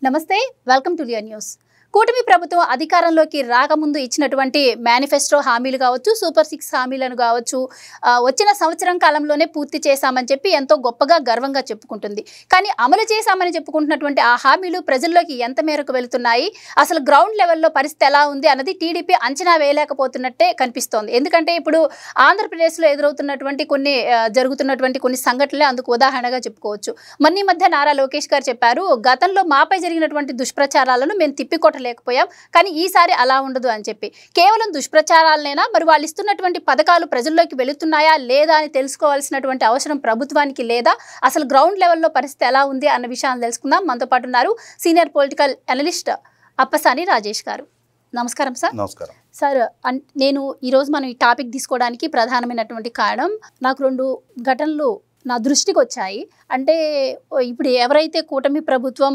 నమస్తే welcome to Lear news. కూటమి ప్రభుత్వం అధికారంలోకి రాకముందు ఇచ్చినటువంటి మేనిఫెస్టో హామీలు కావచ్చు, సూపర్ 6 హామీలను కావచ్చు, వచ్చిన సంవత్సరం కాలంలోనే పూర్తి చేశామని చెప్పి ఎంతో గొప్పగా గర్వంగా చెప్పుకుంటుంది. కానీ అమలు చేశామని చెప్పుకుంటున్నటువంటి ఆ హామీలు ప్రజల్లోకి ఎంత మేరకు వెళుతున్నాయి, అసలు గ్రౌండ్ లెవెల్లో పరిస్థితి ఎలా ఉంది అన్నది టీడీపీ అంచనా వేయలేకపోతున్నట్టే కనిపిస్తోంది. ఎందుకంటే ఇప్పుడు ఆంధ్రప్రదేశ్లో ఎదురవుతున్నటువంటి జరుగుతున్నటువంటి కొన్ని సంఘటనలే అందుకు ఉదాహరణగా చెప్పుకోవచ్చు. మొన్న మధ్య నారా లోకేష్ గారు చెప్పారు, గతంలో మాపై జరిగినటువంటి దుష్ప్రచారాలను మేము తిప్పికొట్టలేకపోయాం, కానీ ఈసారి అలా ఉండదు అని చెప్పి. కేవలం దుష్ప్రచారాలనేనా, మరి వాళ్ళు ఇస్తున్నటువంటి పథకాలు ప్రజల్లోకి వెళుతున్నాయా లేదా అని తెలుసుకోవాల్సినటువంటి అవసరం ప్రభుత్వానికి లేదా, అసలు గ్రౌండ్ లెవెల్లో పరిస్థితి ఎలా ఉంది అన్న విషయాన్ని తెలుసుకుందాం. మనతో పాటు ఉన్నారు senior political analyst Appasani Rajesh గారు. నమస్కారం సార్. నమస్కారం సార్. నేను ఈరోజు మనం ఈ టాపిక్ తీసుకోవడానికి ప్రధానమైనటువంటి కారణం, నాకు 2 ఘటనలు నా దృష్టికి వచ్చాయి. అంటే ఇప్పుడు ఎవరైతే కూటమి ప్రభుత్వం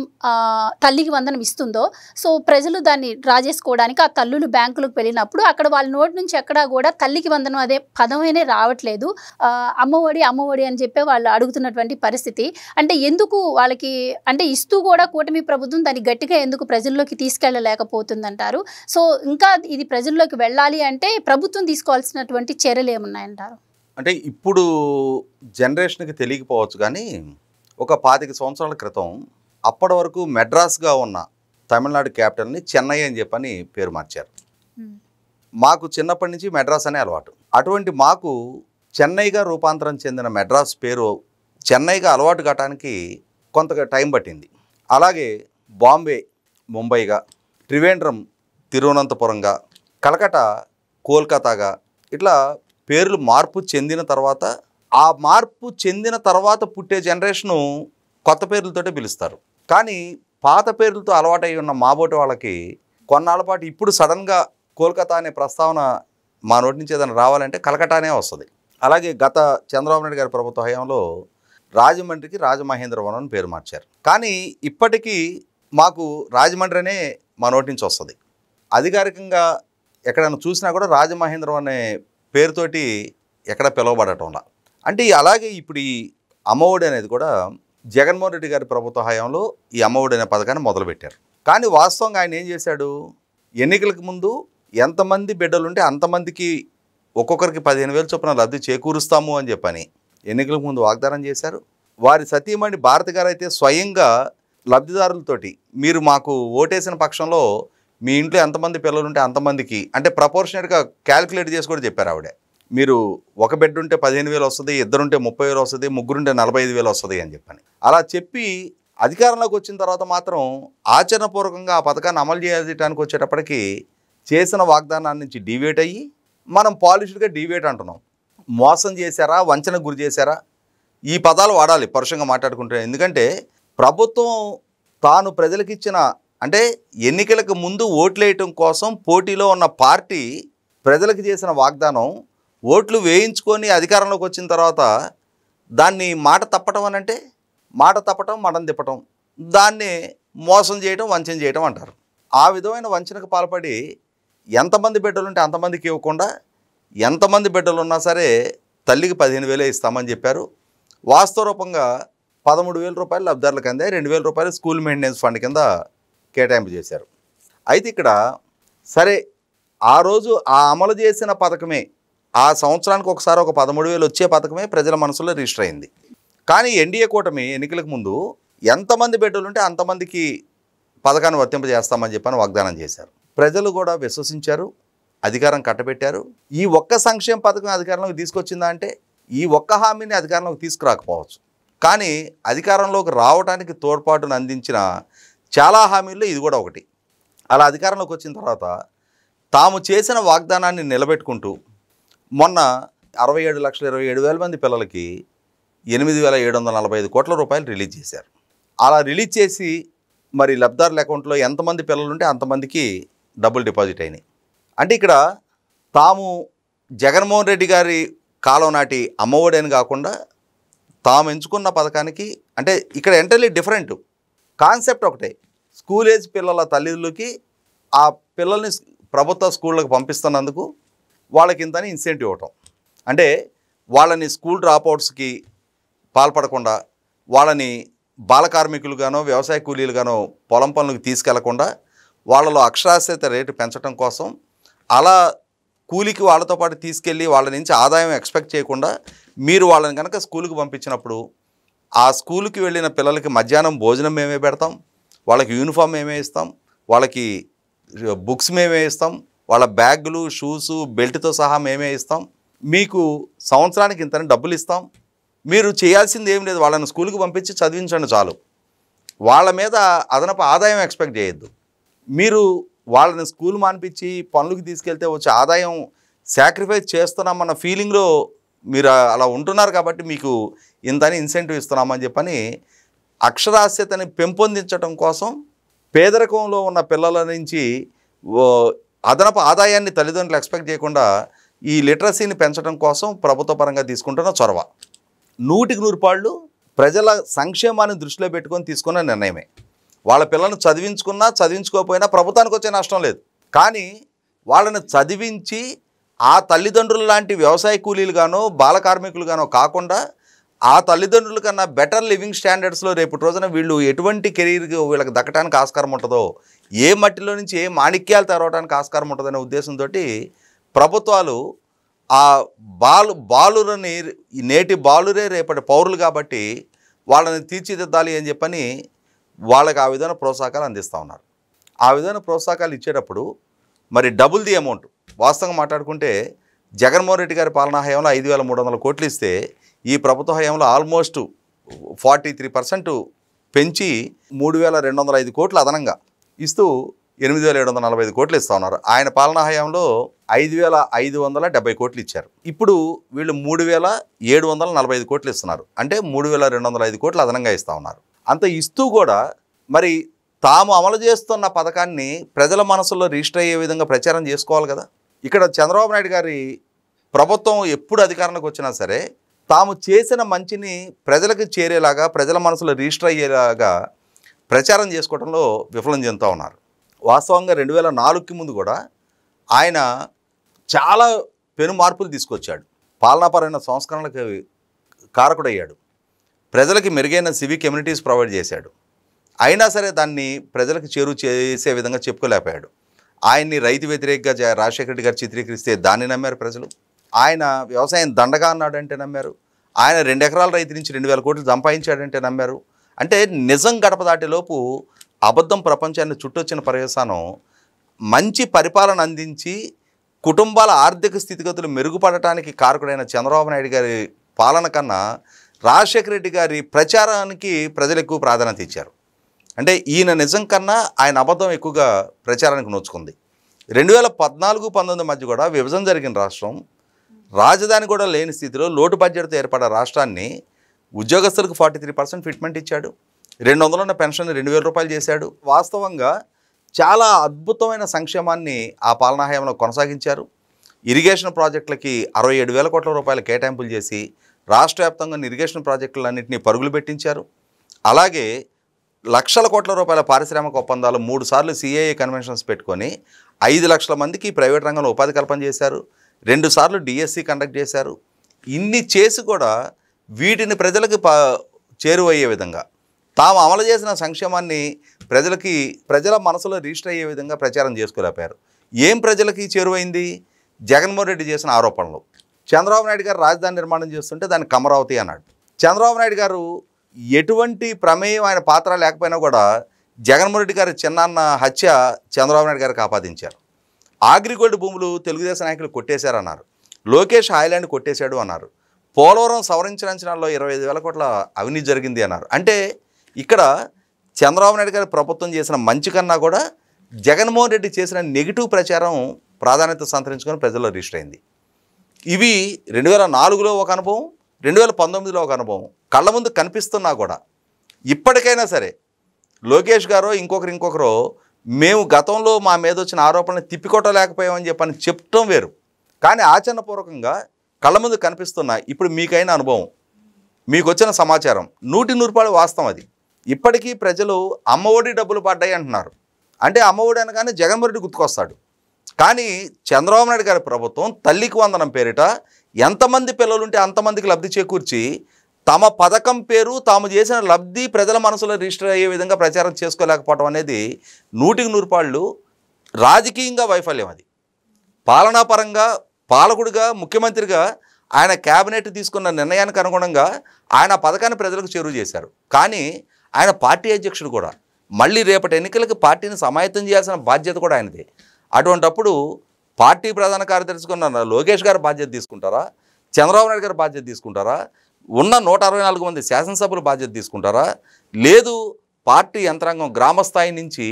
తల్లికి వందనం ఇస్తుందో, సో ప్రజలు దాన్ని డ్రా చేసుకోవడానికి ఆ తల్లులు బ్యాంకులకు వెళ్ళినప్పుడు అక్కడ వాళ్ళ నోటి నుంచి ఎక్కడా కూడా తల్లికి వందనం అదే పదమైనా రావట్లేదు. అమ్మఒడి అని చెప్పి వాళ్ళు అడుగుతున్నటువంటి పరిస్థితి. అంటే ఎందుకు వాళ్ళకి, అంటే ఇస్తూ కూడా కూటమి ప్రభుత్వం దాన్ని గట్టిగా ఎందుకు ప్రజల్లోకి తీసుకెళ్ళలేకపోతుందంటారు? సో ఇంకా ఇది ప్రజల్లోకి వెళ్ళాలి అంటే ప్రభుత్వం తీసుకోవాల్సినటువంటి చర్యలు ఏమున్నాయంటారు? అంటే ఇప్పుడు జనరేషన్కి తెలియకపోవచ్చు, కానీ ఒక 25 సంవత్సరాల క్రితం అప్పటి వరకు మెడ్రాస్గా ఉన్న తమిళనాడు క్యాపిటల్ని చెన్నై అని చెప్పని పేరు మార్చారు. మాకు చిన్నప్పటి నుంచి మెడ్రాస్ అనే అలవాటు. అటువంటి మాకు చెన్నైగా రూపాంతరం చెందిన మెడ్రాస్ పేరు చెన్నైగా అలవాటు కావడానికి కొంత టైం పట్టింది. అలాగే బాంబే ముంబైగా, త్రివేంద్రం తిరువనంతపురంగా, కలకటా కోల్కతాగా, ఇట్లా పేర్లు మార్పు చెందిన తర్వాత, ఆ మార్పు చెందిన తర్వాత పుట్టే జనరేషను కొత్త పేర్లతోటే పిలుస్తారు. కానీ పాత పేర్లతో అలవాటై ఉన్న మాబోటి వాళ్ళకి కొన్నాళ్ళ పాటు ఇప్పుడు సడన్గా కోల్కతా అనే ప్రస్తావన మా నోటి నుంచి ఏదైనా రావాలంటే కలకటానే వస్తుంది. అలాగే గత చంద్రబాబు నాయుడు గారి ప్రభుత్వ హయాంలో రాజమండ్రికి రాజమహేంద్రవరం అని పేరు మార్చారు. కానీ ఇప్పటికీ మాకు రాజమండ్రి అనే మా నోటి నుంచి వస్తుంది. అధికారికంగా ఎక్కడైనా చూసినా కూడా రాజమహేంద్రవరం అనే పేరుతోటి ఎక్కడ పిలువబడటంలా. అంటే అలాగే ఇప్పుడు ఈ అమ్మఒడి అనేది కూడా జగన్మోహన్ రెడ్డి గారి ప్రభుత్వ హయాంలో ఈ అమ్మఒడి అనే పథకాన్ని మొదలుపెట్టారు. కానీ వాస్తవంగా ఆయన ఏం చేశాడు, ఎన్నికలకు ముందు ఎంతమంది బిడ్డలుంటే అంతమందికి ఒక్కొక్కరికి 15,000 చొప్పున లబ్ధి చేకూరుస్తాము అని చెప్పని ఎన్నికలకు ముందు వాగ్దానం చేశారు. వారి సతీమణి భారతి గారు అయితే స్వయంగా లబ్ధిదారులతోటి, మీరు మాకు ఓటేసిన పక్షంలో మీ ఇంట్లో ఎంతమంది పిల్లలుంటే అంతమందికి, అంటే ప్రపోర్షనేట్గా క్యాలిక్యులేట్ చేసి కూడా చెప్పారు ఆవిడ, మీరు ఒక బెడ్ ఉంటే 15,000 వస్తుంది, ఇద్దరుంటే 30,000 వస్తుంది, ముగ్గురుంటే 45,000 వస్తుంది అని చెప్పని అలా చెప్పి అధికారంలోకి వచ్చిన తర్వాత మాత్రం ఆచరణపూర్వకంగా ఆ పథకాన్ని అమలు చేయడానికి వచ్చేటప్పటికి చేసిన వాగ్దానాన్ని నుంచి డీవియేట్ అయ్యి మనం పాలిష్డ్గా డీవియేట్ అంటున్నాం. మోసం చేశారా, వంచనకు గురి చేశారా, ఈ పదాలు వాడాలి పరుషంగా మాట్లాడుకుంటే. ఎందుకంటే ప్రభుత్వం తాను ప్రజలకు ఇచ్చిన, అంటే ఎన్నికలకు ముందు ఓట్లేయటం కోసం పోటీలో ఉన్న పార్టీ ప్రజలకు చేసిన వాగ్దానం ఓట్లు వేయించుకొని అధికారంలోకి వచ్చిన తర్వాత దాన్ని మాట తప్పటం అని, అంటే మాట తప్పటం మడం తిప్పటం, దాన్ని మోసం చేయటం వంచన చేయటం అంటారు. ఆ విధమైన వంచనకు పాల్పడి ఎంతమంది బిడ్డలుంటే అంతమందికి ఇవ్వకుండా ఎంతమంది బిడ్డలు ఉన్నా సరే తల్లికి 15,000 ఇస్తామని చెప్పారు. వాస్తవ రూపంగా 13,000 రూపాయలు లబ్ధిదారులకు అందే, 2,000 రూపాయలు స్కూల్ మెయింటెనెన్స్ ఫండ్ కింద కేటాయింపు చేశారు. అయితే ఇక్కడ సరే ఆ రోజు ఆ అమలు చేసిన పథకమే, ఆ సంవత్సరానికి ఒకసారి ఒక 13,000 వచ్చే పథకమే ప్రజల మనసులో రిజిస్టర్ అయింది. కానీ ఎన్డీఏ కూటమి ఎన్నికలకు ముందు ఎంతమంది బిడ్డలుంటే అంతమందికి పథకాన్ని వర్తింపజేస్తామని చెప్పని వాగ్దానం చేశారు. ప్రజలు కూడా విశ్వసించారు, అధికారం కట్టబెట్టారు. ఈ ఒక్క సంక్షేమ పథకం అధికారంలోకి తీసుకొచ్చిందా అంటే ఈ ఒక్క హామీని అధికారంలోకి తీసుకురాకపోవచ్చు, కానీ అధికారంలోకి రావడానికి తోడ్పాటును అందించిన చాలా హామీల్లో ఇది కూడా ఒకటి. అలా అధికారంలోకి వచ్చిన తర్వాత తాము చేసిన వాగ్దానాన్ని నిలబెట్టుకుంటూ మొన్న 67,27,000 మంది పిల్లలకి 8,745 కోట్ల రూపాయలు రిలీజ్ చేశారు. అలా రిలీజ్ చేసి మరి లబ్ధిదారుల అకౌంట్లో ఎంతమంది పిల్లలుంటే అంతమందికి డబ్బులు డిపాజిట్ అయినాయి. అంటే ఇక్కడ తాము జగన్మోహన్ రెడ్డి గారి కాలం నాటి అమ్మఒడి అని కాకుండా తాము ఎంచుకున్న పథకానికి, అంటే ఇక్కడ ఎంటర్లీ డిఫరెంట్ కాన్సెప్ట్ ఒకటే. స్కూల్ ఏజ్ పిల్లల తల్లిదండ్రులకి ఆ పిల్లల్ని ప్రభుత్వ స్కూళ్ళకి పంపిస్తున్నందుకు వాళ్ళకి ఇంతని ఇన్సెంటివ్ ఇవ్వటం, అంటే వాళ్ళని స్కూల్ డ్రాప్అవుట్స్కి పాల్పడకుండా వాళ్ళని బాల కార్మికులుగానో వ్యవసాయ కూలీలుగానో పొలం పనులకు తీసుకెళ్లకుండా వాళ్ళలో అక్షరాస్యత రేటు పెంచడం కోసం అలా కూలికి వాళ్ళతో పాటు తీసుకెళ్ళి వాళ్ళ నుంచి ఆదాయం ఎక్స్పెక్ట్ చేయకుండా మీరు వాళ్ళని కనుక స్కూల్కి పంపించినప్పుడు ఆ స్కూల్కి వెళ్ళిన పిల్లలకి మధ్యాహ్నం భోజనం మేమే పెడతాం, వాళ్ళకి యూనిఫామ్ మేమే ఇస్తాం, వాళ్ళకి బుక్స్ మేమే ఇస్తాం, వాళ్ళ బ్యాగులు షూసు బెల్ట్తో సహా మేమే ఇస్తాం, మీకు సంవత్సరానికి ఇంతని డబ్బులు ఇస్తాం, మీరు చేయాల్సింది ఏం లేదు, వాళ్ళని స్కూల్కి పంపించి చదివించండి చాలు, వాళ్ళ మీద అదనపు ఆదాయం ఎక్స్పెక్ట్ చేయొద్దు. మీరు వాళ్ళని స్కూల్ మానిపించి పనులకు తీసుకెళ్తే వచ్చే ఆదాయం సాక్రిఫైస్ చేస్తున్నామన్న ఫీలింగ్లో మీరు అలా ఉంటున్నారు కాబట్టి మీకు ఇంతని ఇన్సెంటివ్ ఇస్తున్నామని చెప్పని అక్షరాస్యతని పెంపొందించడం కోసం పేదరికంలో ఉన్న పిల్లల నుంచి అదనపు ఆదాయాన్ని తల్లిదండ్రులు ఎక్స్పెక్ట్ చేయకుండా ఈ లిటరసీని పెంచడం కోసం ప్రభుత్వ పరంగా తీసుకుంటున్న చొరవ 100% ప్రజల సంక్షేమాన్ని దృష్టిలో పెట్టుకొని తీసుకున్న నిర్ణయమే. వాళ్ళ పిల్లలను చదివించుకున్నా చదివించుకోకపోయినా ప్రభుత్వానికి వచ్చే నష్టం లేదు. కానీ వాళ్ళని చదివించి ఆ తల్లిదండ్రులు లాంటి వ్యవసాయ కూలీలుగానో బాల కార్మికులుగానో కాకుండా ఆ తల్లిదండ్రుల కన్నా బెటర్ లివింగ్ స్టాండర్డ్స్లో రేపు రోజున వీళ్ళు ఎటువంటి కెరీర్ వీళ్ళకి దక్కడానికి ఆస్కారం ఉంటుందో, ఏ మట్టిలో నుంచి ఏ మాణిక్యాలు తెరవడానికి ఆస్కారం ఉంటుందనే ఉద్దేశంతో ప్రభుత్వాలు ఆ బాలురని నేటి బాలురే రేపటి పౌరులు కాబట్టి వాళ్ళని తీర్చిదిద్దాలి అని చెప్పని వాళ్ళకి ఆ విధమైన ప్రోత్సాహకాలు అందిస్తూ ఉన్నారు. ఆ విధమైన ప్రోత్సాహకాలు ఇచ్చేటప్పుడు మరి డబుల్ ది అమౌంట్ వాస్తవంగా మాట్లాడుకుంటే జగన్మోహన్ రెడ్డి గారి పాలనా హయాంలో 5,300 కోట్లు ఇస్తే ఈ ప్రభుత్వ హయాంలో ఆల్మోస్ట్ 43% పెంచి 3,205 కోట్లు అదనంగా ఇస్తూ 8,745 కోట్లు ఇస్తూ ఉన్నారు. ఆయన పాలనా హయాంలో 5,570 కోట్లు ఇచ్చారు. ఇప్పుడు వీళ్ళు 3,745 కోట్లు ఇస్తున్నారు. అంటే 3,205 కోట్లు అదనంగా ఇస్తూ ఉన్నారు. అంత ఇస్తూ కూడా మరి తాము అమలు చేస్తున్న పథకాన్ని ప్రజల మనసులో రిజిస్టర్ అయ్యే విధంగా ప్రచారం చేసుకోవాలి కదా. ఇక్కడ చంద్రబాబు నాయుడు గారి ప్రభుత్వం ఎప్పుడు అధికారంలోకి వచ్చినా సరే తాము చేసిన మంచిని ప్రజలకు చేరేలాగా ప్రజల మనసులో రిజిస్టర్ అయ్యేలాగా ప్రచారం చేసుకోవడంలో విఫలం చెందుతూ ఉన్నారు. వాస్తవంగా 2004కి ముందు కూడా ఆయన చాలా పెను మార్పులు తీసుకొచ్చాడు. పాలనాపరమైన సంస్కరణలకు కారకుడయ్యాడు. ప్రజలకి మెరుగైన సివిక్ కమ్యూనిటీస్ ప్రొవైడ్ చేశాడు. అయినా సరే దాన్ని ప్రజలకు చేరువ చేసే విధంగా చెప్పుకోలేకపోయాడు. ఆయన్ని రైతు వ్యతిరేకంగా రాజశేఖర రెడ్డి గారు చిత్రీకరిస్తే దాన్ని నమ్మారు ప్రజలు. ఆయన వ్యవసాయం దండగా అన్నాడంటే నమ్మారు. ఆయన 2 ఎకరాల రైతు నుంచి 2,000 కోట్లు సంపాదించాడంటే నమ్మారు. అంటే నిజం గడప దాటేలోపు అబద్ధం ప్రపంచాన్ని చుట్టొచ్చిన పర్యవసానం మంచి పరిపాలన అందించి కుటుంబాల ఆర్థిక స్థితిగతులు మెరుగుపడటానికి కారకుడైన చంద్రబాబు నాయుడు గారి పాలన కన్నా రాజశేఖర రెడ్డి గారి ప్రచారానికి ప్రజలు ఎక్కువ ప్రాధాన్యత ఇచ్చారు. అంటే ఈయన నిజం కన్నా ఆయన అబద్ధం ఎక్కువగా ప్రచారానికి నోచుకుంది. 2014-19 మధ్య కూడా విభజన జరిగిన రాష్ట్రం, రాజధాని కూడా లేని స్థితిలో లోటు బడ్జెట్తో ఏర్పడ్డ రాష్ట్రాన్ని ఉద్యోగస్తులకు 43% ఫిట్మెంట్ ఇచ్చాడు. 200 ఉన్న పెన్షన్ 2,000 రూపాయలు చేశాడు. వాస్తవంగా చాలా అద్భుతమైన సంక్షేమాన్ని ఆ పాలనా హయాంలో కొనసాగించారు. ఇరిగేషన్ ప్రాజెక్టులకి 67,000 కోట్ల రూపాయల కేటాయింపులు చేసి రాష్ట్ర వ్యాప్తంగా ఇరిగేషన్ ప్రాజెక్టులన్నింటినీ పరుగులు పెట్టించారు. అలాగే లక్షల కోట్ల రూపాయల పారిశ్రామిక ఒప్పందాలు 3 సార్లు సిఐఏ కన్వెన్షన్స్ పెట్టుకొని 5 లక్షల మందికి ప్రైవేట్ రంగంలో ఉపాధి కల్పన చేశారు. 2 సార్లు డిఎస్సి కండక్ట్ చేశారు. ఇన్ని చేసి కూడా వీటిని ప్రజలకు చేరువయ్యే విధంగా తాము అమలు చేసిన సంక్షేమాన్ని ప్రజల మనసులో రిజిస్టర్ అయ్యే విధంగా ప్రచారం చేసుకోలేకపోయారు. ఏం ప్రజలకి చేరువైంది? జగన్మోహన్ రెడ్డి చేసిన ఆరోపణలు. చంద్రబాబు నాయుడు గారు రాజధాని నిర్మాణం చేస్తుంటే దాన్ని కమరావతి అన్నాడు. చంద్రబాబు నాయుడు గారు ఎటువంటి ప్రమేయం ఆయన పాత్ర లేకపోయినా కూడా జగన్మోహన్ రెడ్డి గారి చిన్నాన్న హత్య చంద్రబాబు నాయుడు గారికి ఆపాదించారు. అగ్రిగోల్డ్ భూములు తెలుగుదేశం నాయకులు కొట్టేశారన్నారు. లోకేష్ హాయ్లాండ్ కొట్టేశాడు అన్నారు. పోలవరం సవరించిన అంచనాల్లో 25,000 కోట్ల అవినీతి జరిగింది అన్నారు. అంటే ఇక్కడ చంద్రబాబు నాయుడు గారి ప్రభుత్వం చేసిన మంచి కన్నా కూడా జగన్మోహన్ రెడ్డి చేసిన నెగిటివ్ ప్రచారం ప్రాధాన్యత సంతరించుకొని ప్రజల్లో రిజిస్టర్ అయింది. ఇవి 2004లో ఒక అనుభవం, 2019లో ఒక అనుభవం కళ్ళ ముందు కనిపిస్తున్నా కూడా ఇప్పటికైనా సరే లోకేష్ గారో ఇంకొకరో మేము గతంలో మా మీద వచ్చిన ఆరోపణలు తిప్పికొట్టలేకపోయామని చెప్పని చెప్పడం వేరు. కానీ ఆచరణపూర్వకంగా కళ్ళ ముందు కనిపిస్తున్న ఇప్పుడు మీకైన అనుభవం, మీకు వచ్చిన సమాచారం 100% వాస్తవం. అది ఇప్పటికీ ప్రజలు అమ్మఒడి డబ్బులు పడ్డాయి అంటున్నారు. అంటే అమ్మఒడి అనగానే జగన్మోహన్ రెడ్డి గుర్తుకొస్తాడు. కానీ చంద్రబాబు నాయుడు గారి ప్రభుత్వం తల్లికి వందనం పేరిట ఎంతమంది పిల్లలుంటే అంతమందికి లబ్ధి చేకూర్చి తమ పథకం పేరు తాము చేసిన లబ్ధి ప్రజల మనసులో రిజిస్టర్ అయ్యే విధంగా ప్రచారం చేసుకోలేకపోవడం అనేది 100% రాజకీయంగా వైఫల్యం. అది పాలనాపరంగా పాలకుడిగా ముఖ్యమంత్రిగా ఆయన క్యాబినెట్ తీసుకున్న నిర్ణయానికి అనుగుణంగా ఆయన పథకాన్ని ప్రజలకు చేరువ చేశారు. కానీ ఆయన పార్టీ అధ్యక్షుడు కూడా మళ్ళీ రేపటి ఎన్నికలకు పార్టీని సమాయత్తం చేయాల్సిన బాధ్యత కూడా ఆయనదే. అటువంటప్పుడు పార్టీ ప్రధాన కార్యదర్శిగా ఉన్న లోకేష్ గారు బాధ్యత తీసుకుంటారా, చంద్రబాబు నాయుడు గారు బాధ్యత తీసుకుంటారా, ఉన్న 164 మంది శాసనసభ్యులు బాధ్యత తీసుకుంటారా, లేదు పార్టీ యంత్రాంగం గ్రామస్థాయి నుంచి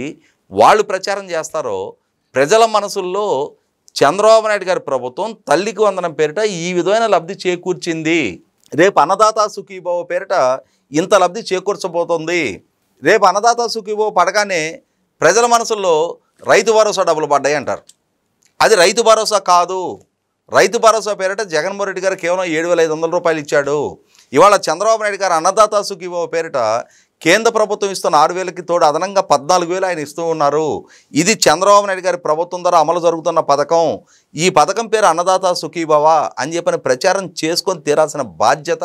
వాళ్ళు ప్రచారం చేస్తారో? ప్రజల మనసుల్లో చంద్రబాబు నాయుడు గారి ప్రభుత్వం తల్లికి వందనం పేరిట ఈ విధమైన లబ్ధి చేకూర్చింది, రేపు అన్నదాత సుఖీభవ పేరిట ఇంత లబ్ధి చేకూర్చబోతుంది, రేపు అన్నదాత సుఖీభవ పడగానే ప్రజల మనసుల్లో రైతు భరోసా డబ్బులు పడ్డాయి అంటారు. అది రైతు భరోసా కాదు. రైతు భరోసా పేరిట జగన్మోహన్ రెడ్డి గారు కేవలం 7,500 రూపాయలు ఇచ్చాడు. ఇవాళ చంద్రబాబు నాయుడు గారు అన్నదాత సుఖీభవ పేరిట కేంద్ర ప్రభుత్వం ఇస్తున్న 6,000కి తోడు అదనంగా 14,000 ఆయన ఇస్తూ ఉన్నారు. ఇది చంద్రబాబు నాయుడు గారి ప్రభుత్వం ద్వారా అమలు జరుగుతున్న పథకం. ఈ పథకం పేరు అన్నదాత సుఖీభవ అని చెప్పని ప్రచారం చేసుకొని తీరాల్సిన బాధ్యత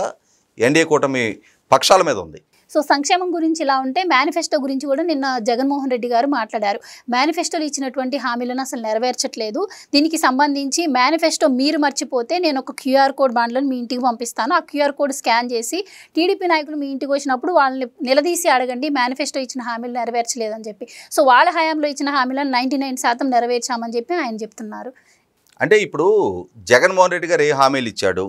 ఎన్డీఏ కూటమి పక్షాల మీద ఉంది. సో సంక్షేమం గురించి ఇలా ఉంటే మేనిఫెస్టో గురించి కూడా నిన్న జగన్మోహన్ రెడ్డి గారు మాట్లాడారు. మేనిఫెస్టోలో ఇచ్చినటువంటి హామీలను అసలు నెరవేర్చట్లేదు. దీనికి సంబంధించి మేనిఫెస్టో మీరు మర్చిపోతే నేను ఒక క్యూఆర్ కోడ్ బాండ్లను మీ ఇంటికి పంపిస్తాను. ఆ క్యూఆర్ కోడ్ స్కాన్ చేసి టీడీపీ నాయకులు మీ ఇంటికి వచ్చినప్పుడు వాళ్ళని నిలదీసి అడగండి మేనిఫెస్టో ఇచ్చిన హామీలు నెరవేర్చలేదని చెప్పి. సో వాళ్ళ హయాంలో ఇచ్చిన హామీలను 99% నెరవేర్చామని చెప్పి ఆయన చెప్తున్నారు. అంటే ఇప్పుడు జగన్మోహన్ రెడ్డి గారు ఏ హామీలు ఇచ్చాడు,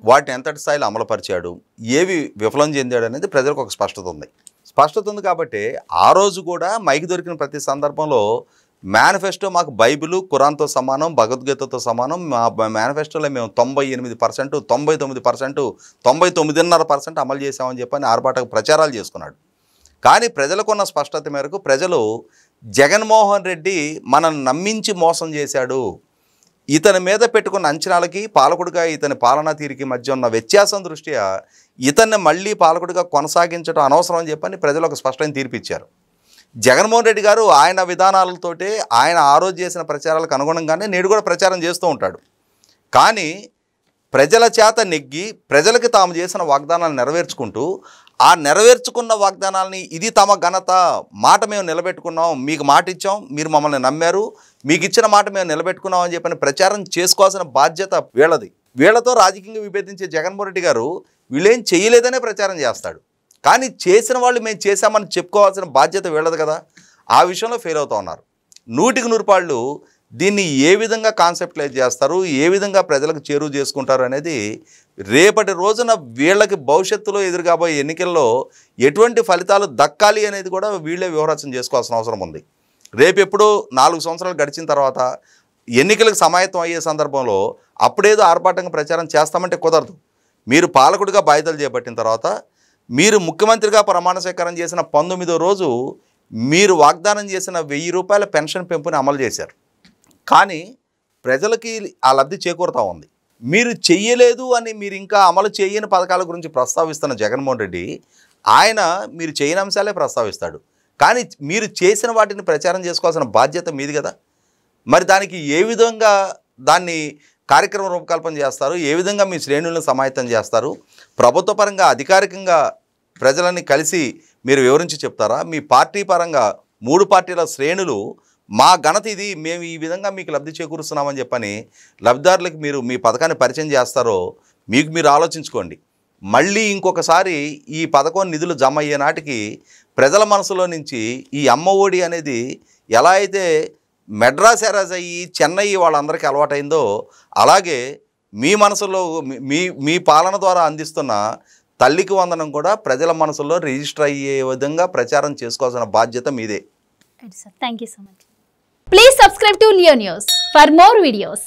వాటిని ఎంతటి స్థాయిలో అమలుపరిచాడు, ఏవి విఫలం చెందాడు అనేది ప్రజలకు ఒక స్పష్టత ఉంది. కాబట్టి ఆ రోజు కూడా మైకి దొరికిన ప్రతి సందర్భంలో మేనిఫెస్టో మాకు బైబిలు ఖురాన్తో సమానం, భగవద్గీతతో సమానం, మా మేనిఫెస్టోలో మేము 98%, 99%, 99.5% అమలు చేసామని చెప్పని ఆర్భాటకు ప్రచారాలు చేసుకున్నాడు. కానీ ప్రజలకున్న స్పష్టత మేరకు ప్రజలు జగన్మోహన్ రెడ్డి మనల్ని నమ్మించి మోసం చేశాడు, ఇతని మీద పెట్టుకున్న అంచనాలకి పాలకుడిగా ఇతని పాలనా తీరికి మధ్య ఉన్న వ్యత్యాసం దృష్ట్యా ఇతన్ని మళ్ళీ పాలకుడిగా కొనసాగించడం అనవసరం అని చెప్పని ప్రజలు ఒక స్పష్టమైన తీర్పు ఇచ్చారు. జగన్మోహన్ రెడ్డి గారు ఆయన విధానాలతోటే ఆయన ఆ రోజు చేసిన ప్రచారాలకు అనుగుణంగానే నేడు కూడా ప్రచారం చేస్తూ ఉంటాడు. కానీ ప్రజల చేత నెగ్గి ప్రజలకి తాము చేసిన వాగ్దానాలను నెరవేర్చుకుంటూ ఆ నెరవేర్చుకున్న వాగ్దానాలని ఇది తమ ఘనత, మాట మేము నిలబెట్టుకున్నాం, మీకు మాట ఇచ్చాం, మీరు మమ్మల్ని నమ్మారు, మీకు ఇచ్చిన మాట మేము నిలబెట్టుకున్నాం అని చెప్పని ప్రచారం చేసుకోవాల్సిన బాధ్యత వీళ్ళది. వీళ్ళతో రాజకీయంగా విభేదించే జగన్మోహన్ రెడ్డి గారు వీళ్ళేం చేయలేదనే ప్రచారం చేస్తాడు. కానీ చేసిన వాళ్ళు మేము చేశామని చెప్పుకోవాల్సిన బాధ్యత వీళ్ళది కదా. ఆ విషయంలో ఫెయిల్ అవుతూ ఉన్నారు. 100% దీన్ని ఏ విధంగా కాన్సెప్టలైజ్ చేస్తారు, ఏ విధంగా ప్రజలకు చేరువ చేసుకుంటారు అనేది రేపటి రోజున వీళ్ళకి భవిష్యత్తులో ఎదురుగాబోయే ఎన్నికల్లో ఎటువంటి ఫలితాలు దక్కాలి అనేది కూడా వీళ్ళే వ్యూహరచన చేసుకోవాల్సిన అవసరం ఉంది. రేపు ఎప్పుడో 4 సంవత్సరాలు గడిచిన తర్వాత ఎన్నికలకు సమాయత్తం అయ్యే సందర్భంలో అప్పుడేదో ఆర్భాటంగా ప్రచారం చేస్తామంటే కుదరదు. మీరు పాలకుడిగా బాధ్యతలు చేపట్టిన తర్వాత మీరు ముఖ్యమంత్రిగా ప్రమాణ స్వీకారం చేసిన 19వ రోజు మీరు వాగ్దానం చేసిన 1,000 రూపాయల పెన్షన్ పెంపుని అమలు చేశారు. కానీ ప్రజలకి ఆ లబ్ధి చేకూరుతూ ఉంది. మీరు చెయ్యలేదు అని మీరు ఇంకా అమలు చేయని పథకాల గురించి ప్రస్తావిస్తున్న జగన్మోహన్ రెడ్డి ఆయన మీరు చేయని అంశాలే ప్రస్తావిస్తాడు. కానీ మీరు చేసిన వాటిని ప్రచారం చేసుకోవాల్సిన బాధ్యత మీది కదా. మరి దానికి ఏ విధంగా దాన్ని కార్యక్రమ రూపకల్పన చేస్తారు, ఏ విధంగా మీ శ్రేణులను సమాయత్తం చేస్తారు, ప్రభుత్వ పరంగా అధికారికంగా ప్రజలని కలిసి మీరు వివరించి చెప్తారా? మీ పార్టీ పరంగా 3 పార్టీల శ్రేణులు మా ఘనత ఇది, మేము ఈ విధంగా మీకు లబ్ధి చేకూరుస్తున్నామని చెప్పని లబ్ధిదారులకు మీరు మీ పథకాన్ని పరిచయం చేస్తారో మీరు ఆలోచించుకోండి. మళ్ళీ ఇంకొకసారి ఈ పథకం నిధులు జమ అయ్యే నాటికి ప్రజల మనసులో నుంచి ఈ అమ్మ ఒడి అనేది ఎలా అయితే మెడ్రాస్ ఎరాజ్ అయ్యి చెన్నై వాళ్ళందరికీ అలవాటైందో అలాగే మీ మనసులో మీ పాలన ద్వారా అందిస్తున్న తల్లికి వందనం కూడా ప్రజల మనసులో రిజిస్టర్ అయ్యే విధంగా ప్రచారం చేసుకోవాల్సిన బాధ్యత మీదే. Thank you so much. Please subscribe to Leo News for more videos.